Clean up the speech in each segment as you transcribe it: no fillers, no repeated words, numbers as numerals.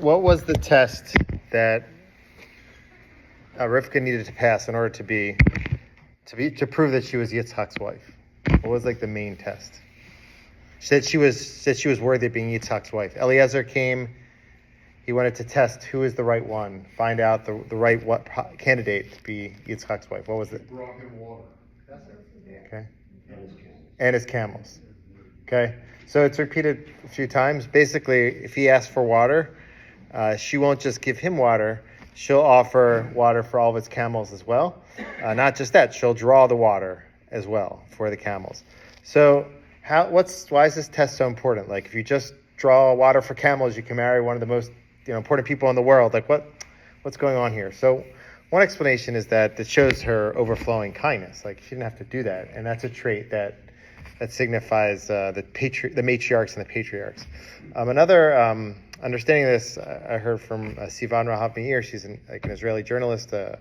what was the test that Rivka needed to pass in order to prove that she was Yitzchak's wife? What was like the main test? She said she was worthy of being Yitzchak's wife. Eliezer came. He wanted to test who is the right one, find out the right candidate to be Yitzchak's wife. What was it? He brought him water. Okay. And his camels. And his camels. Okay. So it's repeated a few times. Basically, if he asks for water, she won't just give him water. She'll offer water for all of his camels as well. Not just that, she'll draw the water as well for the camels. So why is this test so important? Like, if you just draw water for camels, you can marry one of the most important people in the world. Like, what's going on here? So one explanation is that it shows her overflowing kindness. Like, she didn't have to do that, and that's a trait that signifies the matriarchs and the patriarchs. Another understanding of this, I heard from Sivan Rahav Meir. She's an Israeli journalist, a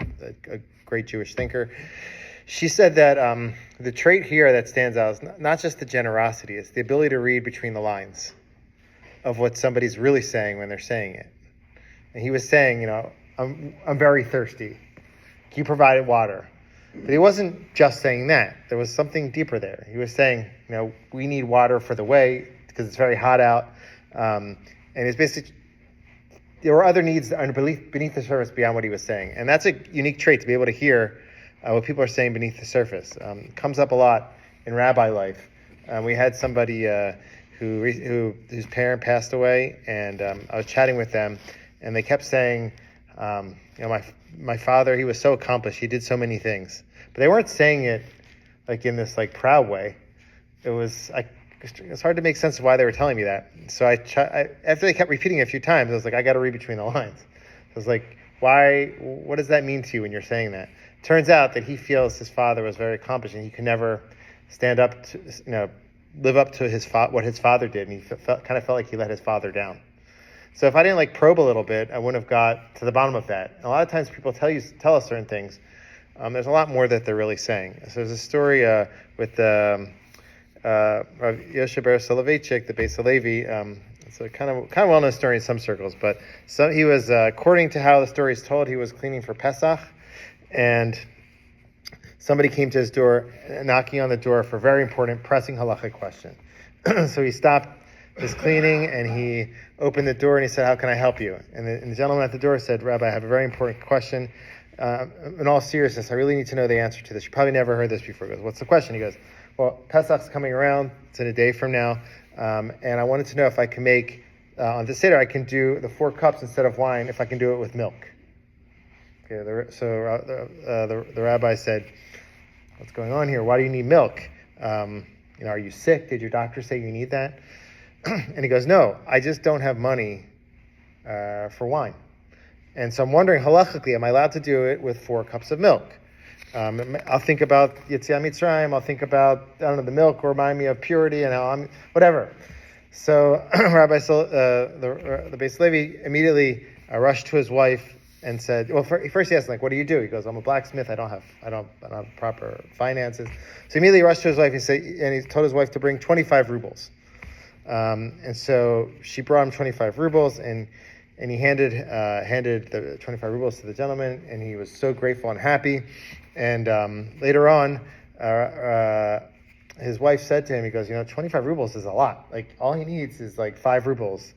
great Jewish thinker. She said that the trait here that stands out is not just the generosity; it's the ability to read between the lines of what somebody's really saying when they're saying it. And he was saying, I'm very thirsty. Can you provide water? But he wasn't just saying that. There was something deeper there. He was saying, we need water for the way because it's very hot out. And it's basically, there were other needs that are beneath the surface beyond what he was saying. And that's a unique trait, to be able to hear what people are saying beneath the surface. It comes up a lot in rabbi life. We had somebody whose parent passed away, and I was chatting with them, and they kept saying, my father, he was so accomplished, he did so many things, but they weren't saying it like in this like proud way. It's hard to make sense of why they were telling me that. So after they kept repeating it a few times, I was like, I got to read between the lines. I was like, what does that mean to you when you're saying that? Turns out that he feels his father was very accomplished, and he could never stand up to, live up to what his father did, and he kind of felt like he let his father down. So if I didn't probe a little bit, I wouldn't have got to the bottom of that. And a lot of times people tell us certain things. There's a lot more that they're really saying. So there's a story with Rav Yoshe Ber Soloveitchik, the Beis Halevi. It's a kind of well-known story in some circles, but he was, according to how the story is told, he was cleaning for Pesach, and somebody came to his door, knocking on the door for a very important, pressing halachic question. So he stopped his cleaning, and he opened the door, and he said, "How can I help you?" And the gentleman at the door said, "Rabbi, I have a very important question. In all seriousness, I really need to know the answer to this. You probably never heard this before." He goes, "What's the question?" He goes, "Well, Pesach's coming around. It's in a day from now, and I wanted to know if I can make, on the Seder, I can do the 4 cups instead of wine, if I can do it with milk." Okay, so the rabbi said, "What's going on here? Why do you need milk? Are you sick? Did your doctor say you need that?" And he goes, "No, I just don't have money for wine. And so I'm wondering, halachically, am I allowed to do it with 4 cups of milk? I'll think about Yetziat Mitzrayim. I'll think about, the milk will remind me of purity and how I'm, whatever." So Rabbi the Beis Levi immediately rushed to his wife and said, well, first he asked, what do you do? He goes, "I'm a blacksmith. I don't have proper finances." So he immediately rushed to his wife and he told his wife to bring 25 rubles. And so she brought him 25 rubles, and he handed the 25 rubles to the gentleman, and he was so grateful and happy. And later on, his wife said to him, he goes, 25 rubles is a lot. All he needs is 5 rubles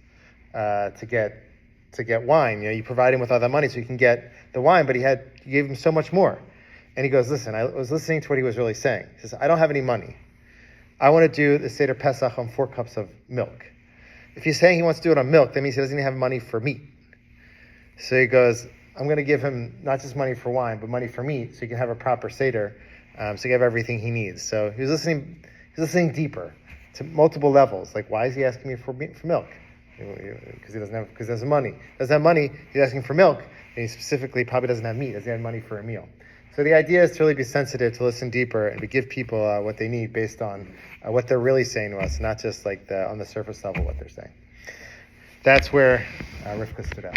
to get wine. You provide him with all that money so he can get the wine, but you gave him so much more. And he goes, "Listen, I was listening to what he was really saying." He says, "I don't have any money. I want to do the Seder Pesach on 4 cups of milk. If he's saying he wants to do it on milk, that means he doesn't even have money for meat." So he goes, "I'm going to give him not just money for wine, but money for meat, so he can have a proper Seder, so he can have everything he needs." So he was listening deeper to multiple levels. Why is he asking me for milk? Because he doesn't have money. He's asking for milk, and he specifically probably doesn't have meat. Doesn't have money for a meal. So the idea is to really be sensitive, to listen deeper, and to give people what they need based on what they're really saying to us, not just on the surface level what they're saying. That's where Rivka stood out.